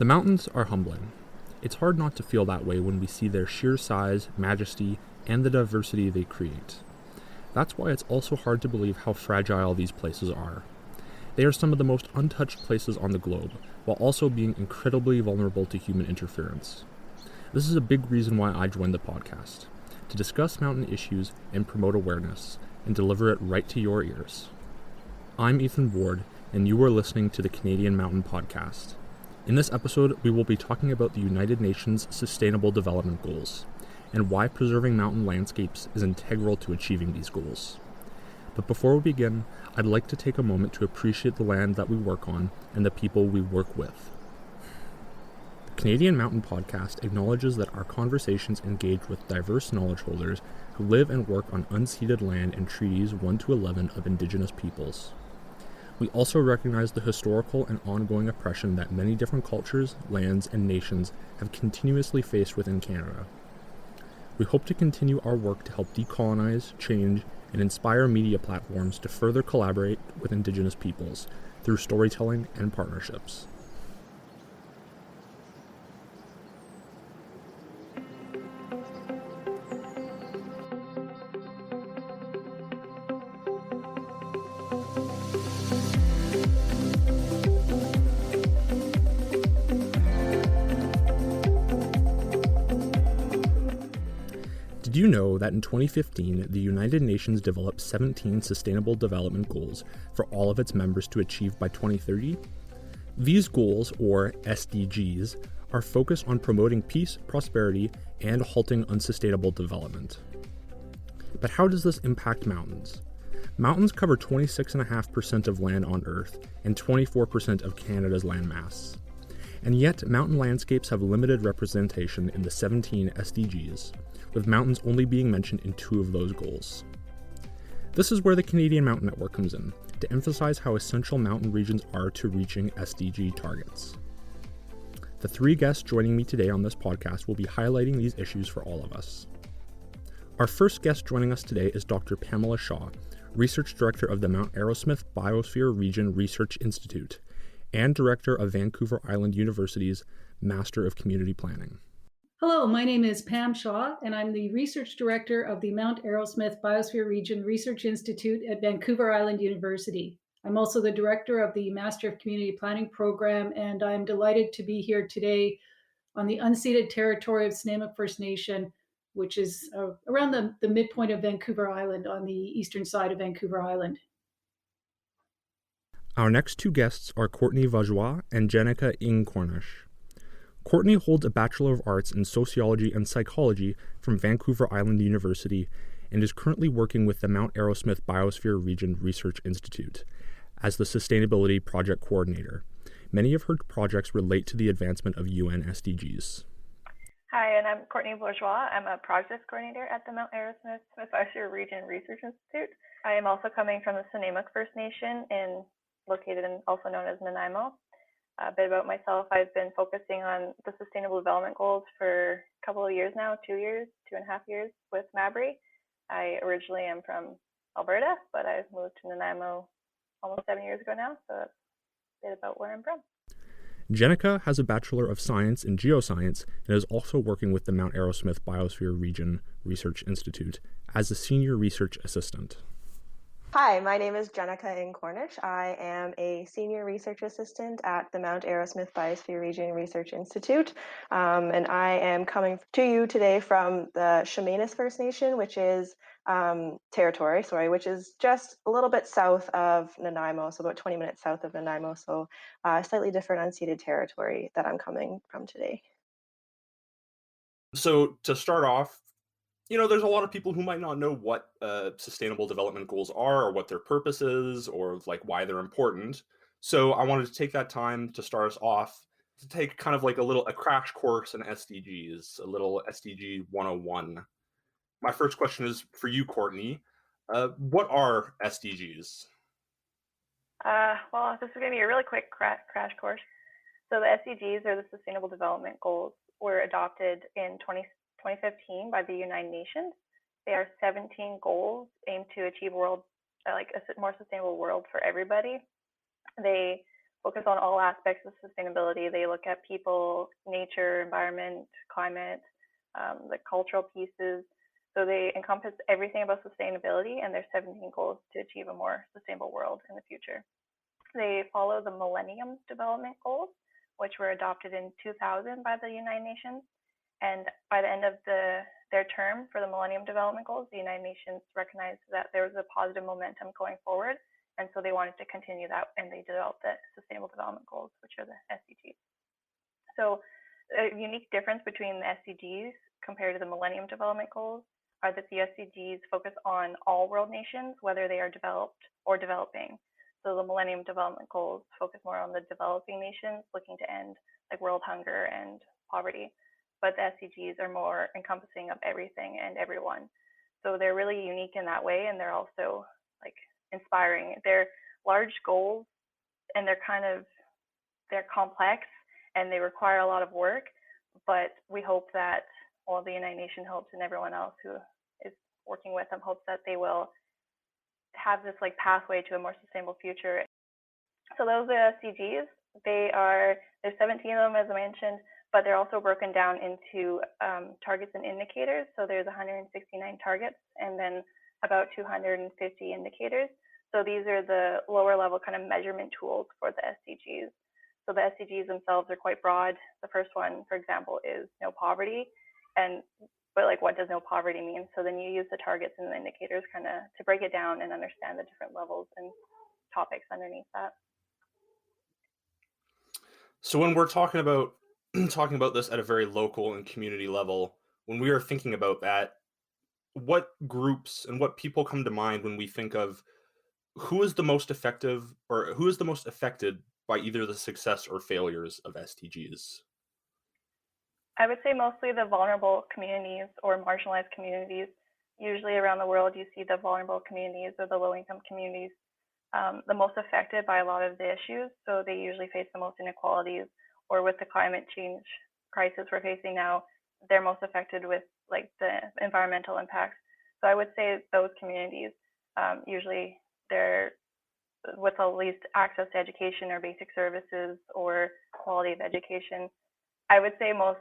The mountains are humbling. It's hard not to feel that way when we see their sheer size, majesty, and the diversity they create. That's why it's also hard to believe how fragile these places are. They are some of the most untouched places on the globe, while also being incredibly vulnerable to human interference. This is a big reason why I joined the podcast, to discuss mountain issues and promote awareness, and deliver it right to your ears. I'm Ethan Ward, and you are listening to the Canadian Mountain Podcast. In this episode, we will be talking about the United Nations Sustainable Development Goals, and why preserving mountain landscapes is integral to achieving these goals. But before we begin, I'd like to take a moment to appreciate the land that we work on and the people we work with. The Canadian Mountain Podcast acknowledges that our conversations engage with diverse knowledge holders who live and work on unceded land and treaties 1 to 11 of Indigenous peoples. We also recognize the historical and ongoing oppression that many different cultures, lands, and nations have continuously faced within Canada. We hope to continue our work to help decolonize, change, and inspire media platforms to further collaborate with Indigenous peoples through storytelling and partnerships. Did you know that in 2015, the United Nations developed 17 Sustainable Development Goals for all of its members to achieve by 2030? These goals, or SDGs, are focused on promoting peace, prosperity, and halting unsustainable development. But how does this impact mountains? Mountains cover 26.5% of land on Earth and 24% of Canada's landmass. And yet, mountain landscapes have limited representation in the 17 SDGs, with mountains only being mentioned in 2 of those goals. This is where the Canadian Mountain Network comes in, to emphasize how essential mountain regions are to reaching SDG targets. The 3 guests joining me today on this podcast will be highlighting these issues for all of us. Our first guest joining us today is Dr. Pamela Shaw, Research Director of the Mount Aerosmith Biosphere Region Research Institute, and Director of Vancouver Island University's Master of Community Planning. Hello, my name is Pam Shaw, and I'm the Research Director of the Mount Aerosmith Biosphere Region Research Institute at Vancouver Island University. I'm also the Director of the Master of Community Planning program, and I'm delighted to be here today on the unceded territory of Snuneymuxw First Nation, which is around the midpoint of Vancouver Island on the eastern side of Vancouver Island. Our next 2 guests are Courtney Vageouis and Jenica Ng-Cornish. Courtney holds a Bachelor of Arts in Sociology and Psychology from Vancouver Island University and is currently working with the Mount Aerosmith Biosphere Region Research Institute as the Sustainability Project Coordinator. Many of her projects relate to the advancement of UN SDGs. Hi, and I'm Courtney Vageouis. I'm a Project Coordinator at the Mount Aerosmith Biosphere Region Research Institute. I am also coming from the Snuneymuxw First Nation, located in also known as Nanaimo. A bit about myself, I've been focusing on the Sustainable Development Goals for a couple of years now, 2 years, 2.5 years with Mabry. I originally am from Alberta, but I've moved to Nanaimo almost 7 years ago now, so that's a bit about where I'm from. Jenica has a Bachelor of Science in Geoscience and is also working with the Mount Aerosmith Biosphere Region Research Institute as a Senior Research Assistant. Hi, my name is Jenica Ng-Cornish. I am a Senior Research Assistant at the Mount Aerosmith Biosphere Region Research Institute, and I am coming to you today from the Chemainus First Nation, which is which is just a little bit south of Nanaimo, so about 20 minutes south of Nanaimo, so slightly different unceded territory that I'm coming from today. So to start off, there's a lot of people who might not know what sustainable development goals are or what their purpose is or why they're important. So I wanted to take that time to start us off to take kind of a crash course in SDGs, a little SDG 101. My first question is for you, Courtney. What are SDGs? Well, this is going to be a really quick crash course. So the SDGs, or the Sustainable Development Goals, were adopted in 2015 by the United Nations. They are 17 goals aimed to achieve a more sustainable world for everybody. They focus on all aspects of sustainability. They look at people, nature, environment, climate, the cultural pieces. So they encompass everything about sustainability, and there's 17 goals to achieve a more sustainable world in the future. They follow the Millennium Development Goals, which were adopted in 2000 by the United Nations. And by the end of their term for the Millennium Development Goals, the United Nations recognized that there was a positive momentum going forward. And so they wanted to continue that, and they developed the Sustainable Development Goals, which are the SDGs. So a unique difference between the SDGs compared to the Millennium Development Goals are that the SDGs focus on all world nations, whether they are developed or developing. So the Millennium Development Goals focus more on the developing nations looking to end like world hunger and poverty. But the SDGs are more encompassing of everything and everyone. So they're really unique in that way, and they're also like inspiring. They're large goals, and they're complex, and they require a lot of work. But we hope that all the United Nations hopes, and everyone else who is working with them hopes that they will have this like pathway to a more sustainable future. So those are the SDGs. There's 17 of them, as I mentioned, but they're also broken down into targets and indicators. So there's 169 targets and then about 250 indicators. So these are the lower level kind of measurement tools for the SDGs. So the SDGs themselves are quite broad. The first one, for example, is no poverty. But like, what does no poverty mean? So then you use the targets and the indicators kind of to break it down and understand the different levels and topics underneath that. So when we're talking about this at a very local and community level, when we are thinking about that, what groups and what people come to mind when we think of who is the most effective or who is the most affected by either the success or failures of SDGs? I would say mostly the vulnerable communities or marginalized communities. Usually around the world, you see the vulnerable communities or the low-income communities the most affected by a lot of the issues. So they usually face the most inequalities, or with the climate change crisis we're facing now, they're most affected with like the environmental impacts. So I would say those communities, usually they're with the least access to education or basic services or quality of education. I would say most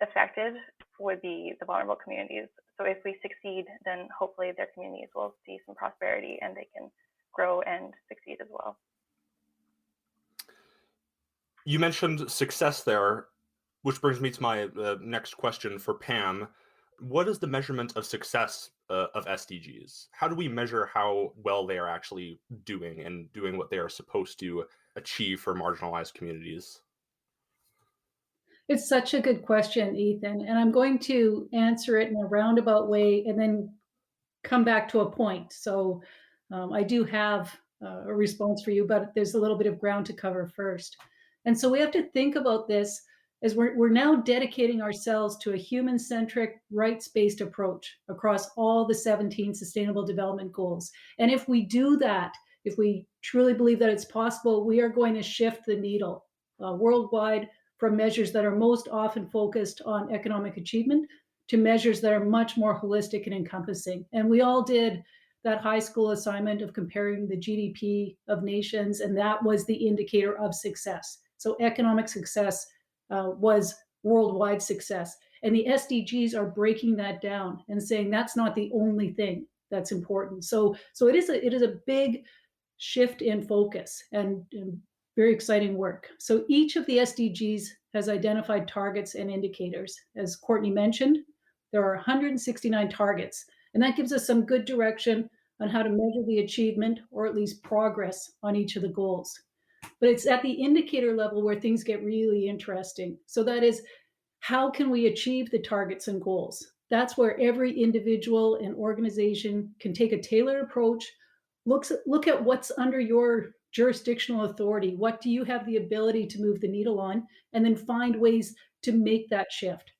affected would be the vulnerable communities. So if we succeed, then hopefully their communities will see some prosperity and they can grow and succeed as well. You mentioned success there, which brings me to my next question for Pam. What is the measurement of success of SDGs? How do we measure how well they are actually doing and doing what they are supposed to achieve for marginalized communities? It's such a good question, Ethan, and I'm going to answer it in a roundabout way and then come back to a point. So I do have a response for you, but there's a little bit of ground to cover first. And so we have to think about this as we're now dedicating ourselves to a human-centric, rights-based approach across all the 17 Sustainable Development Goals. And if we do that, if we truly believe that it's possible, we are going to shift the needle worldwide from measures that are most often focused on economic achievement to measures that are much more holistic and encompassing. And we all did that high school assignment of comparing the GDP of nations, and that was the indicator of success. So economic success was worldwide success. And the SDGs are breaking that down and saying that's not the only thing that's important. So it is a big shift in focus and very exciting work. So each of the SDGs has identified targets and indicators. As Courtney mentioned, there are 169 targets, and that gives us some good direction on how to measure the achievement or at least progress on each of the goals. But it's at the indicator level where things get really interesting. So that is, how can we achieve the targets and goals? That's where every individual and organization can take a tailored approach, look at what's under your jurisdictional authority. What do you have the ability to move the needle on? And then find ways to make that shift.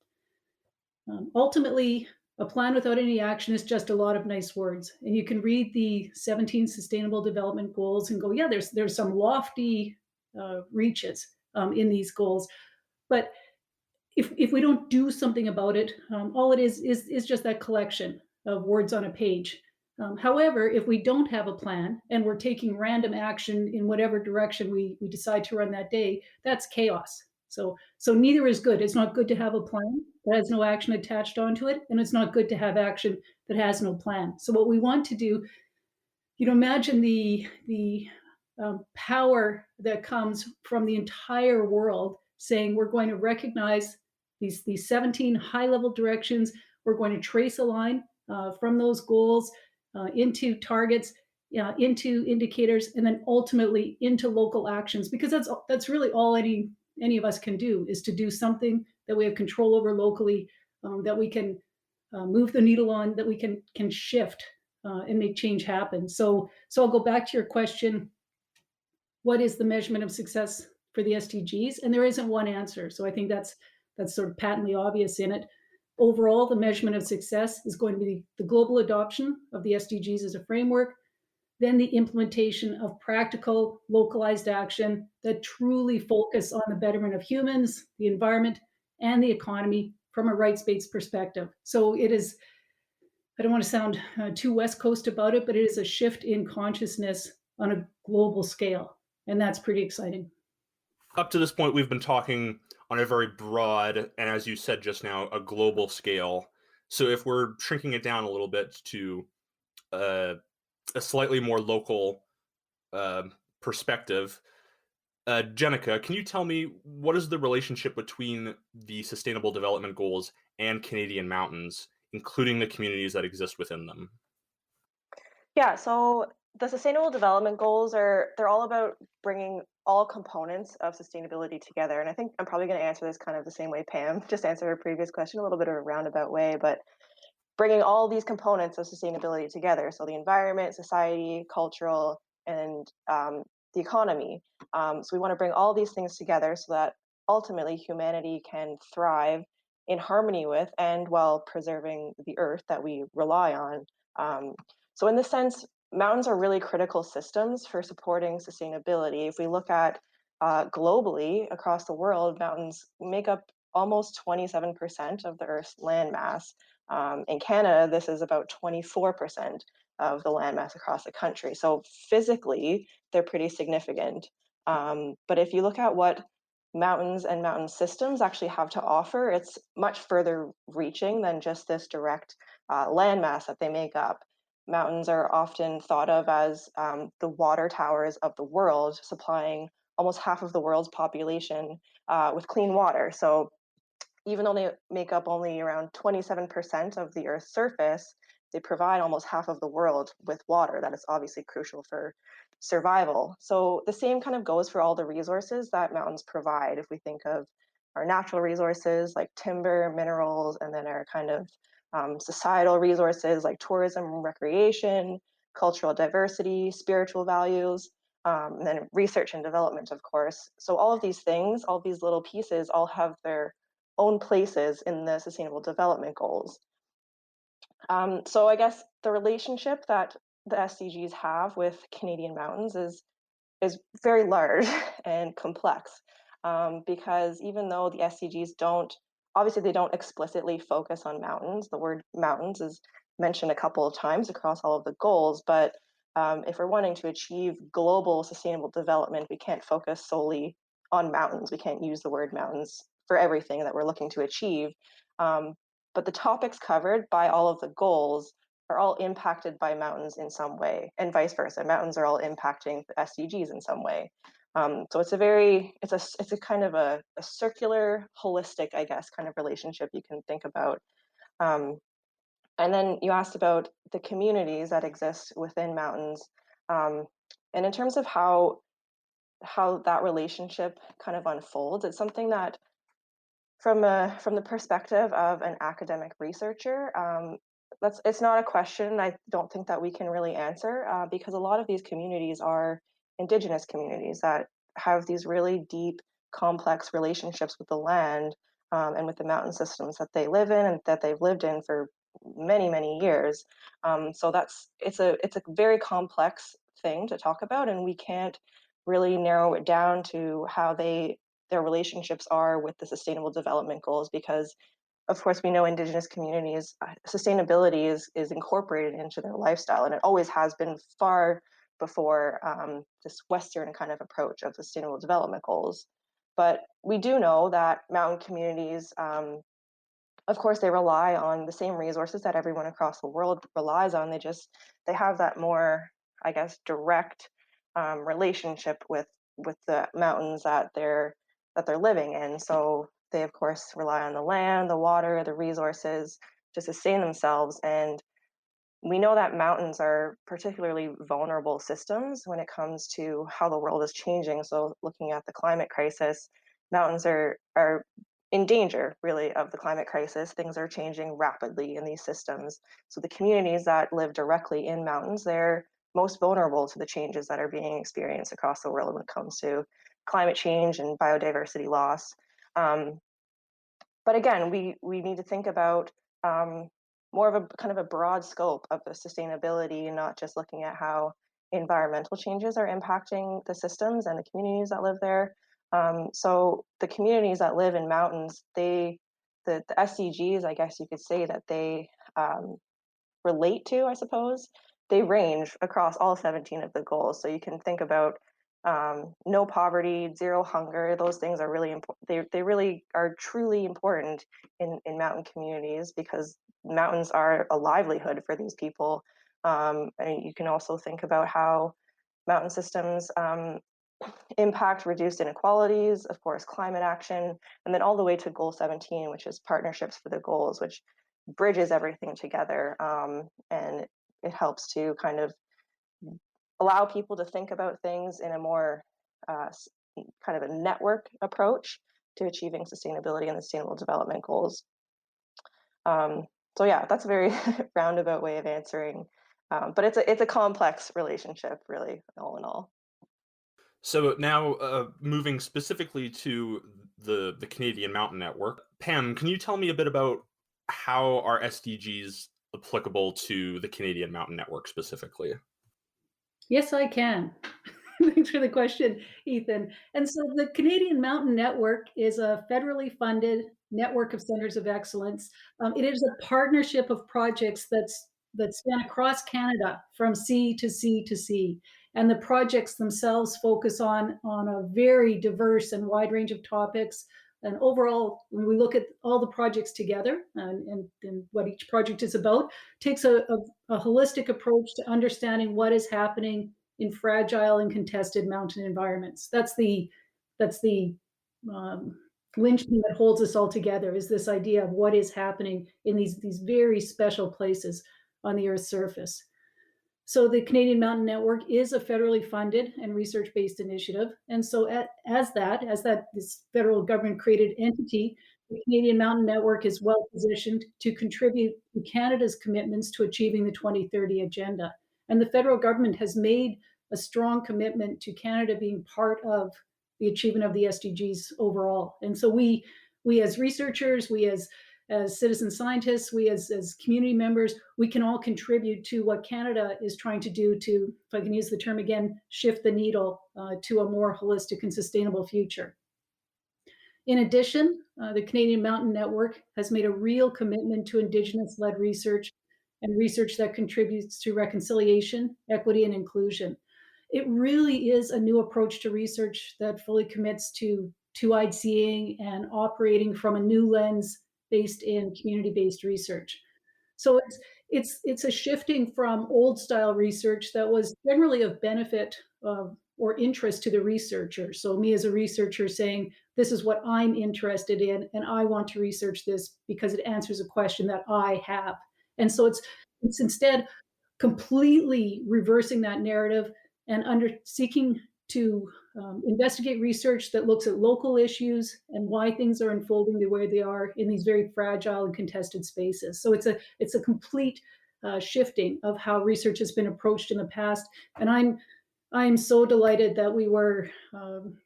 Ultimately, a plan without any action is just a lot of nice words. And you can read the 17 Sustainable Development Goals and go, yeah, there's some lofty reaches in these goals. But if we don't do something about it, all it is just that collection of words on a page. However, if we don't have a plan and we're taking random action in whatever direction we decide to run that day, that's chaos. So neither is good. It's not good to have a plan that has no action attached onto it, and it's not good to have action that has no plan. So what we want to do, imagine the power that comes from the entire world saying we're going to recognize these 17 high level directions. We're going to trace a line from those goals into targets, into indicators, and then ultimately into local actions. Because that's really all any of us can do, is to do something that we have control over locally, that we can move the needle on, that we can shift and make change happen. So I'll go back to your question: what is the measurement of success for the SDGs? And there isn't one answer. So I think that's sort of patently obvious in it. Overall, the measurement of success is going to be the global adoption of the SDGs as a framework, then the implementation of practical, localized action that truly focus on the betterment of humans, the environment, and the economy from a rights-based perspective. So it is, I don't want to sound too West Coast about it, but it is a shift in consciousness on a global scale. And that's pretty exciting. Up to this point, we've been talking on a very broad, and as you said just now, a global scale. So if we're shrinking it down a little bit to a slightly more local perspective, Jenica, can you tell me what is the relationship between the Sustainable Development Goals and Canadian mountains, including the communities that exist within them? Yeah, so the Sustainable Development Goals they're all about bringing all components of sustainability together. And I think I'm probably going to answer this kind of the same way Pam just answered her previous question, a little bit of a roundabout way, but bringing all these components of sustainability together. So the environment, society, cultural, and the economy. So we want to bring all these things together so that ultimately humanity can thrive in harmony with and while preserving the earth that we rely on. So in this sense, mountains are really critical systems for supporting sustainability. If we look at globally across the world, mountains make up almost 27% of the Earth's landmass. In Canada, this is about 24% of the landmass across the country. So physically, they're pretty significant. But if you look at what mountains and mountain systems actually have to offer, it's much further reaching than just this direct landmass that they make up. Mountains are often thought of as the water towers of the world, supplying almost half of the world's population with clean water. So even though they make up only around 27% of the Earth's surface, they provide almost half of the world with water that is obviously crucial for survival. So the same kind of goes for all the resources that mountains provide. If we think of our natural resources like timber, minerals, and then our kind of societal resources like tourism, recreation, cultural diversity, spiritual values, and then research and development, of course. So all of these things, all these little pieces, all have their own places in the Sustainable Development Goals. So I guess the relationship that the SDGs have with Canadian mountains is very large and complex, because even though the SDGs obviously they don't explicitly focus on mountains, the word mountains is mentioned a couple of times across all of the goals, but if we're wanting to achieve global sustainable development, we can't focus solely on mountains. We can't use the word mountains for everything that we're looking to achieve. But the topics covered by all of the goals are all impacted by mountains in some way, and vice versa. Mountains are all impacting the SDGs in some way. So it's a kind of a circular, holistic, I guess, kind of relationship you can think about. And then you asked about the communities that exist within mountains. And in terms of how that relationship kind of unfolds, it's something that from the perspective of an academic researcher, it's not a question I don't think that we can really answer, because a lot of these communities are Indigenous communities that have these really deep, complex relationships with the land, and with the mountain systems that they live in and that they've lived in for many, many years. So it's a very complex thing to talk about, and we can't really narrow it down to how their relationships are with the Sustainable Development Goals, because of course, we know Indigenous communities, sustainability is incorporated into their lifestyle, and it always has been far before this Western kind of approach of sustainable development goals. But we do know that mountain communities, of course, they rely on the same resources that everyone across the world relies on. They have that more, I guess, direct relationship with the mountains that they're living in. So they, of course, rely on the land, the water, the resources to sustain themselves. And we know that mountains are particularly vulnerable systems when it comes to how the world is changing. So looking at the climate crisis, mountains are in danger, really, of the climate crisis. Things are changing rapidly in these systems. So the communities that live directly in mountains, they're most vulnerable to the changes that are being experienced across the world when it comes to climate change and biodiversity loss. Um, but again, we need to think about more of a kind of a broad scope of the sustainability, and not just looking at how environmental changes are impacting the systems and the communities that live there. So the communities that live in mountains, the SDGs, I guess you could say that they relate to, I suppose, they range across all 17 of the goals. So you can think about no poverty, zero hunger. Those things are really important. They really are truly important in mountain communities, because mountains are a livelihood for these people. And you can also think about how mountain systems impact reduced inequalities, of course, climate action, and then all the way to goal 17, which is partnerships for the goals, which bridges everything together. And it helps to kind of allow people to think about things in a more kind of a network approach to achieving sustainability and the sustainable development goals. So yeah, that's a very roundabout way of answering, but it's a complex relationship, really, all in all. So now, moving specifically to the Canadian Mountain Network, Pam, can you tell me a bit about how are SDGs applicable to the Canadian Mountain Network specifically? Yes, I can. Thanks for the question, Ethan. And so the Canadian Mountain Network is a federally funded network of centers of excellence. It is a partnership of projects that span across Canada from sea to sea to sea. And the projects themselves focus on a very diverse and wide range of topics. And overall, when we look at all the projects together and what each project is about, takes a holistic approach to understanding what is happening in fragile and contested mountain environments. That's the um, linchpin that holds us all together, is this idea of what is happening in these very special places on the Earth's surface. So the Canadian Mountain Network is a federally funded and research-based initiative, and so as that this federal government created entity, the Canadian Mountain Network is well positioned to contribute to Canada's commitments to achieving the 2030 agenda. And the federal government has made a strong commitment to Canada being part of the achievement of the SDGs overall. And so we as researchers, we as citizen scientists, we as community members, we can all contribute to what Canada is trying to do to, if I can use the term again, shift the needle to a more holistic and sustainable future. In addition, the Canadian Mountain Network has made a real commitment to Indigenous-led research and research that contributes to reconciliation, equity, and inclusion. It really is a new approach to research that fully commits to two-eyed seeing and operating from a new lens based in community-based research. So it's a shifting from old style research that was generally of benefit or interest to the researcher. So me as a researcher saying, this is what I'm interested in, and I want to research this because it answers a question that I have. And so it's instead completely reversing that narrative and seeking to investigate research that looks at local issues and why things are unfolding the way they are in these very fragile and contested spaces. So it's a complete shifting of how research has been approached in the past, and I'm so delighted that we were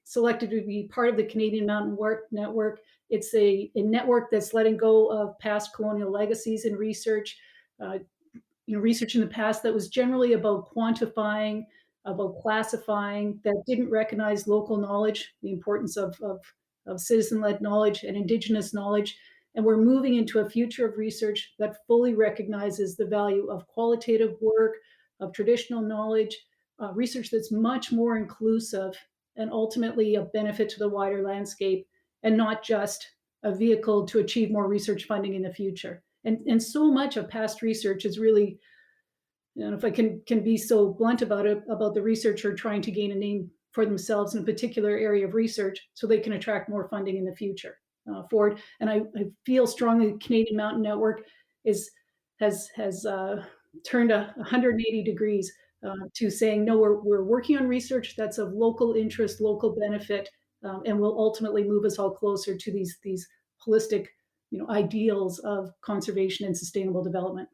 selected to be part of the Canadian Mountain Network. It's a network that's letting go of past colonial legacies in research. Research in the past that was generally about quantifying, about classifying, that didn't recognize local knowledge, the importance of citizen-led knowledge and Indigenous knowledge. And we're moving into a future of research that fully recognizes the value of qualitative work, of traditional knowledge, research that's much more inclusive and ultimately a benefit to the wider landscape, and not just a vehicle to achieve more research funding in the future. And so much of past research is really, if I can be so blunt about it, about the researcher trying to gain a name for themselves in a particular area of research so they can attract more funding in the future for it. And I feel strongly the Canadian Mountain Network has turned 180 degrees to saying, no, we're working on research that's of local interest, local benefit, and will ultimately move us all closer to these holistic, ideals of conservation and sustainable development.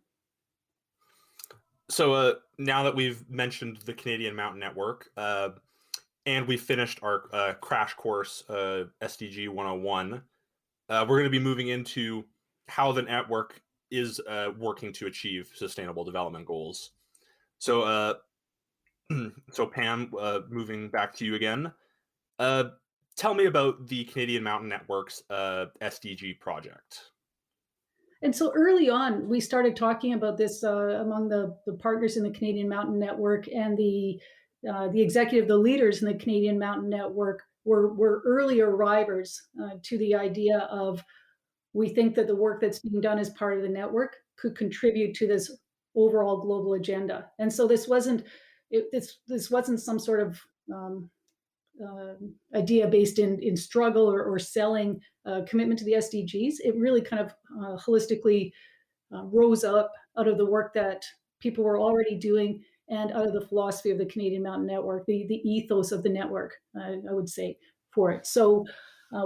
So now that we've mentioned the Canadian Mountain Network, and we finished our crash course, SDG 101, we're going to be moving into how the network is working to achieve sustainable development goals. So, so Pam, moving back to you again, tell me about the Canadian Mountain Network's SDG project. And so early on, we started talking about this among the partners in the Canadian Mountain Network, and the executive, the leaders in the Canadian Mountain Network were early arrivers to the idea of, we think that the work that's being done as part of the network could contribute to this overall global agenda. And so this wasn't some sort of idea based in struggle or selling commitment to the SDGs. It really kind of holistically rose up out of the work that people were already doing and out of the philosophy of the Canadian Mountain Network, the ethos of the network, I would say, for it. So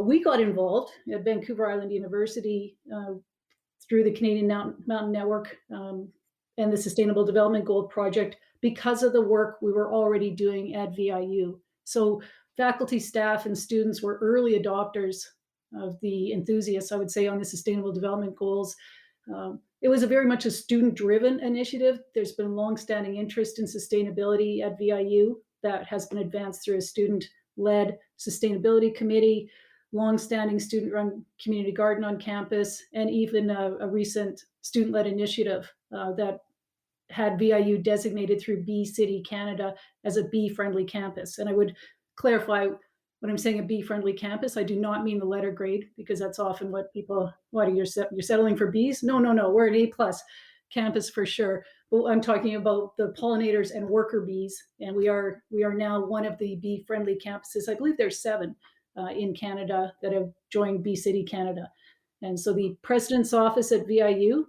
we got involved at Vancouver Island University through the Canadian Mountain Network and the Sustainable Development Goal Project because of the work we were already doing at VIU. So faculty, staff, and students were early adopters of the enthusiasts, I would say, on the Sustainable Development Goals. It was very much a student-driven initiative. There's been longstanding interest in sustainability at VIU that has been advanced through a student-led sustainability committee, longstanding student-run community garden on campus, and even a recent student-led initiative that had VIU designated through Bee City Canada as a bee-friendly campus. And I would clarify, when I'm saying a bee-friendly campus, I do not mean the letter grade, because that's often what people, you're settling for bees? No, we're an A+ campus for sure. But I'm talking about the pollinators and worker bees, and we are now one of the bee-friendly campuses. I believe there's 7 in Canada that have joined Bee City Canada. And so the President's Office at VIU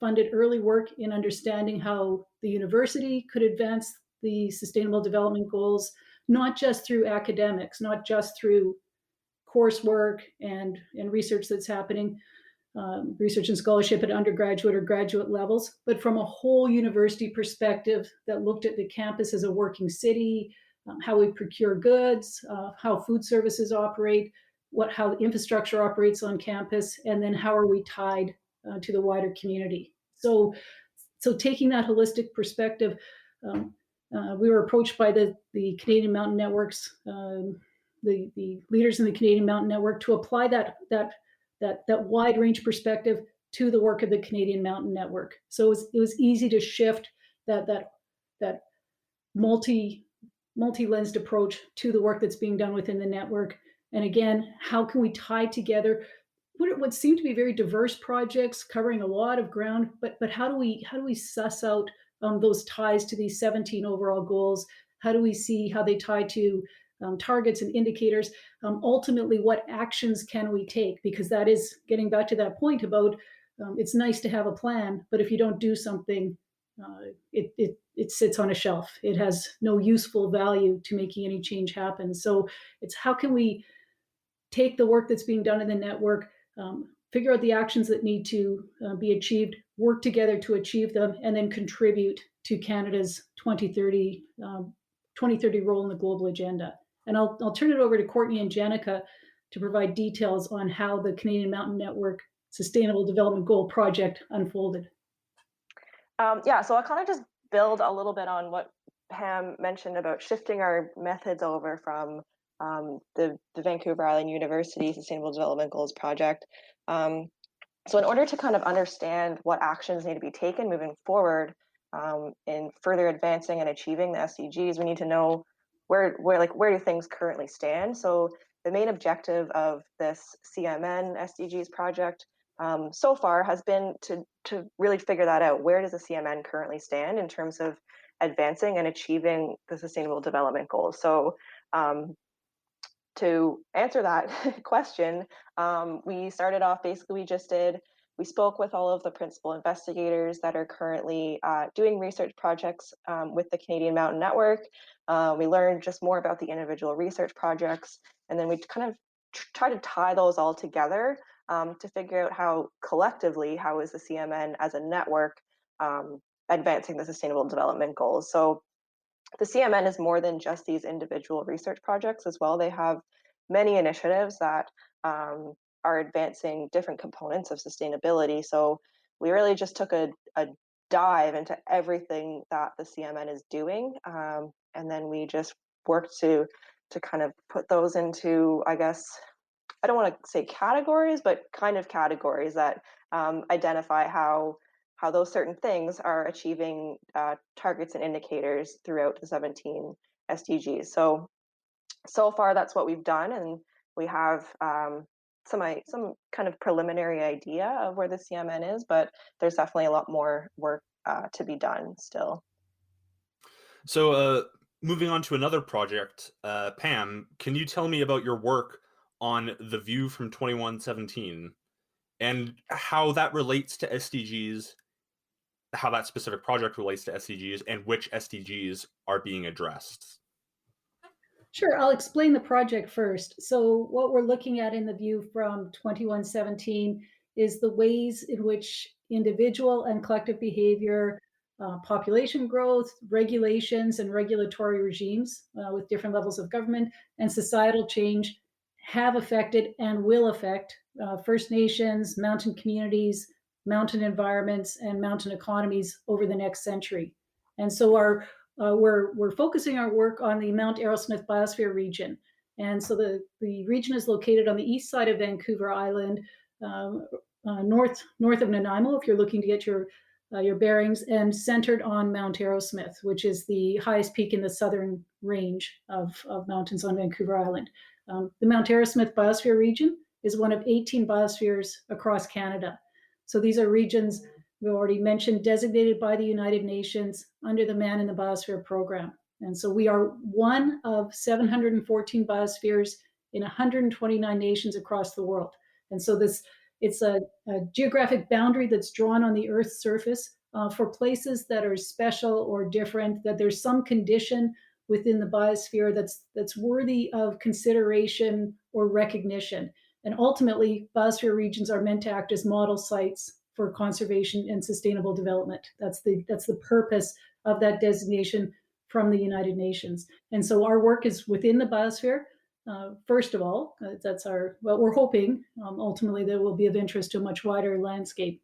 funded early work in understanding how the university could advance the Sustainable Development Goals, not just through academics, not just through coursework and research that's happening, research and scholarship at undergraduate or graduate levels, but from a whole university perspective that looked at the campus as a working city, how we procure goods, how food services operate, how the infrastructure operates on campus, and then how are we tied to the wider community. So taking that holistic perspective, we were approached by the Canadian Mountain Networks, the leaders in the Canadian Mountain Network, to apply that wide range perspective to the work of the Canadian Mountain Network. So it was easy to shift that multi-lensed approach to the work that's being done within the network. And again, how can we tie together what seem to be very diverse projects covering a lot of ground, but how do we suss out those ties to these 17 overall goals? How do we see how they tie to targets and indicators? Ultimately, what actions can we take? Because that is getting back to that point about it's nice to have a plan, but if you don't do something, it sits on a shelf. It has no useful value to making any change happen. So it's how can we take the work that's being done in the network, figure out the actions that need to be achieved, work together to achieve them, and then contribute to Canada's 2030 role in the global agenda. And I'll turn it over to Courtney and Jenica to provide details on how the Canadian Mountain Network Sustainable Development Goal project unfolded. So I'll kind of just build a little bit on what Pam mentioned about shifting our methods over from the Vancouver Island University Sustainable Development Goals project. So in order to kind of understand what actions need to be taken moving forward in further advancing and achieving the SDGs, we need to know where do things currently stand. So the main objective of this CMN SDGs project so far has been to really figure that out. Where does the CMN currently stand in terms of advancing and achieving the Sustainable Development Goals? So to answer that question, we started off basically we spoke with all of the principal investigators that are currently doing research projects with the Canadian Mountain Network. We learned just more about the individual research projects, and then we kind of try to tie those all together to figure out how collectively, how is the CMN as a network advancing the Sustainable Development Goals. So the CMN is more than just these individual research projects as well. They have many initiatives that are advancing different components of sustainability. So we really just took a dive into everything that the CMN is doing. And then we just worked to kind of put those into, I guess, I don't want to say categories, but kind of categories that identify how those certain things are achieving targets and indicators throughout the 17 SDGs. So far, that's what we've done, and we have some kind of preliminary idea of where the CMN is, but there's definitely a lot more work to be done still. So moving on to another project, Pam, can you tell me about your work on the View from 2117 and how that relates to SDGs, how that specific project relates to SDGs, and which SDGs are being addressed? Sure, I'll explain the project first. So what we're looking at in the View from 2117 is the ways in which individual and collective behavior, population growth, regulations and regulatory regimes with different levels of government, and societal change have affected and will affect First Nations, mountain communities, mountain environments, and mountain economies over the next century. And so we're focusing our work on the Mount Aerosmith Biosphere region. And so the region is located on the east side of Vancouver Island, north of Nanaimo, if you're looking to get your bearings, and centered on Mount Aerosmith, which is the highest peak in the southern range of mountains on Vancouver Island. The Mount Aerosmith Biosphere region is one of 18 biospheres across Canada. So these are regions we already mentioned, designated by the United Nations under the Man in the Biosphere program. And so we are one of 714 biospheres in 129 nations across the world. And so it's a geographic boundary that's drawn on the Earth's surface for places that are special or different, that there's some condition within the biosphere that's worthy of consideration or recognition. And ultimately, biosphere regions are meant to act as model sites for conservation and sustainable development. That's the purpose of that designation from the United Nations. And so our work is within the biosphere. First of all, that's what we're hoping ultimately that will be of interest to a much wider landscape.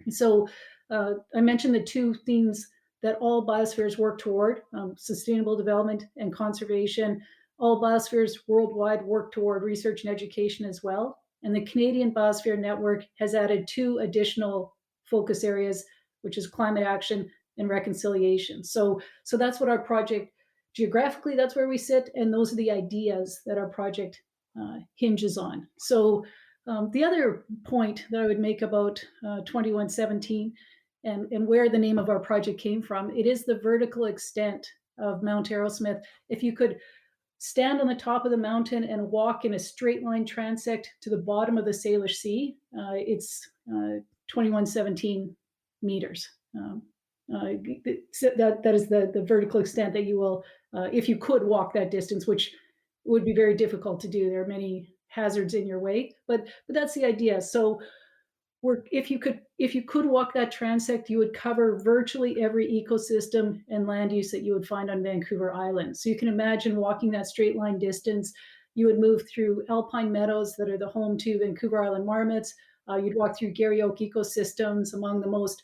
So I mentioned the two themes that all biospheres work toward, sustainable development and conservation. All biospheres worldwide work toward research and education as well. And the Canadian Biosphere Network has added two additional focus areas, which is climate action and reconciliation. So that's what our project, geographically, that's where we sit, and those are the ideas that our project hinges on. So the other point that I would make about 2117 and where the name of our project came from, it is the vertical extent of Mount Arrowsmith. If you could stand on the top of the mountain and walk in a straight line transect to the bottom of the Salish Sea, it's 2117 meters. That is the vertical extent that you will, if you could walk that distance, which would be very difficult to do. There are many hazards in your way, but that's the idea. So if you could walk that transect, you would cover virtually every ecosystem and land use that you would find on Vancouver Island. So you can imagine walking that straight line distance. You would move through alpine meadows that are the home to Vancouver Island marmots. You'd walk through Garry Oak ecosystems, among the most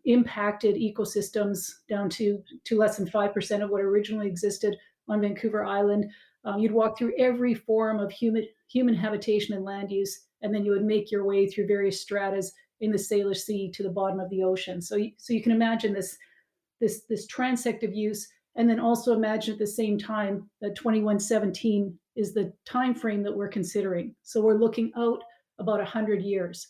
impacted ecosystems, down to less than 5% of what originally existed on Vancouver Island. You'd walk through every form of human habitation and land use and then you would make your way through various stratas in the Salish Sea to the bottom of the ocean. So you can imagine this transect of use, and then also imagine at the same time that 2117 is the time frame that we're considering. So we're looking out about 100 years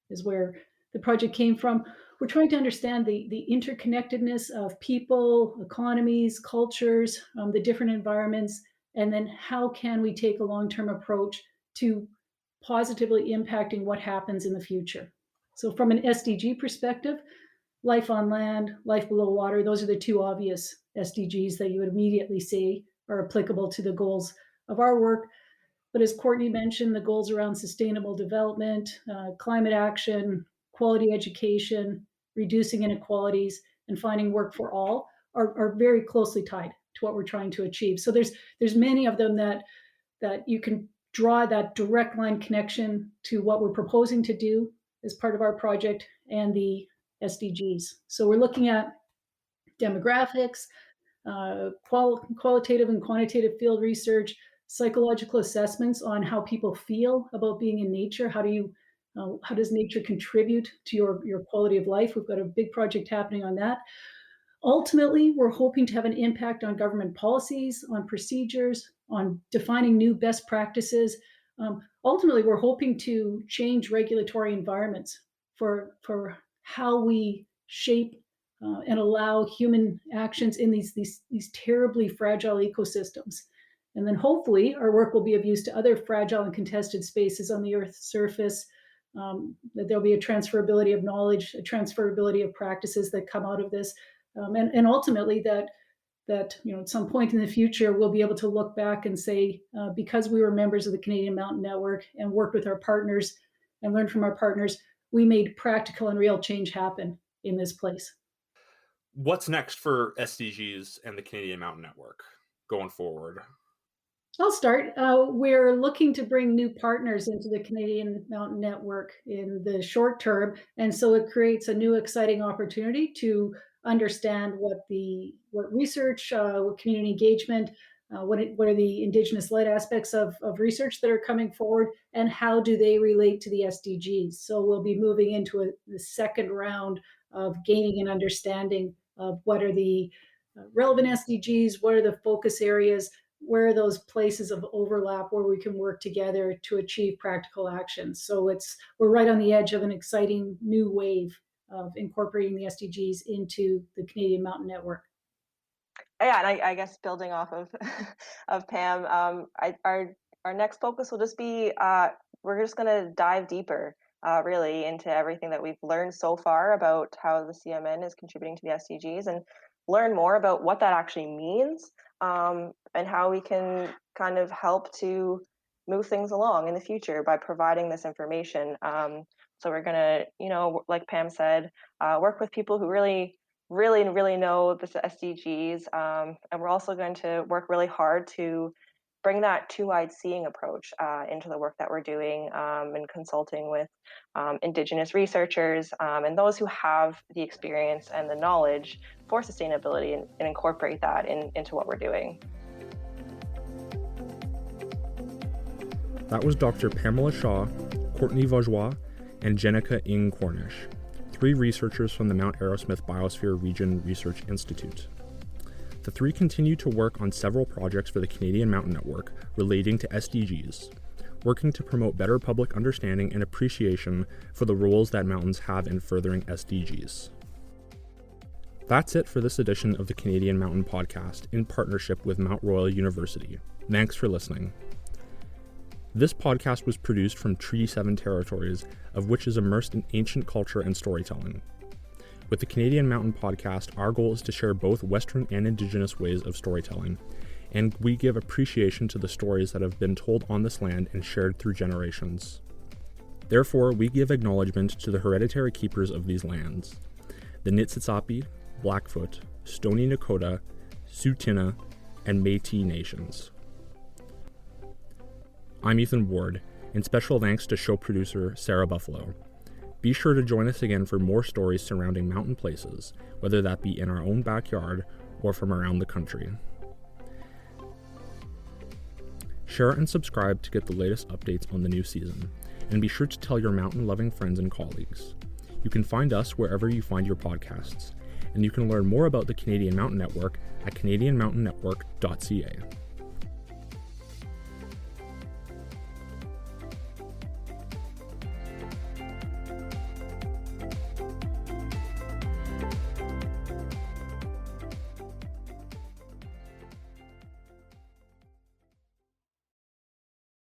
is where the project came from. We're trying to understand the interconnectedness of people, economies, cultures, the different environments, and then how can we take a long-term approach to positively impacting what happens in the future. So from an SDG perspective, life on land, life below water, those are the two obvious SDGs that you would immediately see are applicable to the goals of our work. But as Courtney mentioned, the goals around sustainable development, climate action, quality education, reducing inequalities, and finding work for all are very closely tied to what we're trying to achieve. So there's many of them that you can draw that direct line connection to what we're proposing to do as part of our project and the SDGs. So we're looking at demographics, qualitative and quantitative field research, psychological assessments on how people feel about being in nature. How does nature contribute to your quality of life? We've got a big project happening on that. Ultimately, we're hoping to have an impact on government policies, on procedures, on defining new best practices. Ultimately, we're hoping to change regulatory environments for how we shape and allow human actions in these terribly fragile ecosystems. And then hopefully our work will be of use to other fragile and contested spaces on the Earth's surface, that there'll be a transferability of knowledge, a transferability of practices that come out of this. And ultimately that at some point in the future, we'll be able to look back and say, because we were members of the Canadian Mountain Network and worked with our partners and learned from our partners, we made practical and real change happen in this place. What's next for SDGs and the Canadian Mountain Network going forward? I'll start. We're looking to bring new partners into the Canadian Mountain Network in the short term, and so it creates a new exciting opportunity to understand what research, what community engagement, what are the Indigenous-led aspects of research that are coming forward, and how do they relate to the SDGs. So we'll be moving into the second round of gaining an understanding of what are the relevant SDGs, what are the focus areas, where are those places of overlap where we can work together to achieve practical actions. So we're right on the edge of an exciting new wave of incorporating the SDGs into the Canadian Mountain Network. Yeah, and I guess building off of of Pam, our next focus will just be we're just going to dive deeper, really, into everything that we've learned so far about how the CMN is contributing to the SDGs, and learn more about what that actually means, and how we can kind of help to move things along in the future by providing this information. So we're going to, like Pam said, work with people who really know the SDGs, and we're also going to work really hard to bring that two-eyed seeing approach into the work that we're doing, and consulting with Indigenous researchers and those who have the experience and the knowledge for sustainability, and incorporate that into what we're doing. That was Dr. Pamela Shaw, Courtney Vageouis, and Jenica Ng-Cornish, 3 researchers from the Mount Aerosmith Biosphere Region Research Institute. The 3 continue to work on several projects for the Canadian Mountain Network relating to SDGs, working to promote better public understanding and appreciation for the roles that mountains have in furthering SDGs. That's it for this edition of the Canadian Mountain Podcast in partnership with Mount Royal University. Thanks for listening. This podcast was produced from Treaty 7 territories, of which is immersed in ancient culture and storytelling. With the Canadian Mountain Podcast, our goal is to share both Western and Indigenous ways of storytelling, and we give appreciation to the stories that have been told on this land and shared through generations. Therefore, we give acknowledgement to the hereditary keepers of these lands, the Niitsitapi, Blackfoot, Stoney Nakoda, Tsuut'ina, and Métis nations. I'm Ethan Ward, and special thanks to show producer Sarah Buffalo. Be sure to join us again for more stories surrounding mountain places, whether that be in our own backyard or from around the country. Share and subscribe to get the latest updates on the new season. and be sure to tell your mountain-loving friends and colleagues. You can find us wherever you find your podcasts, and you can learn more about the Canadian Mountain Network at canadianmountainnetwork.ca.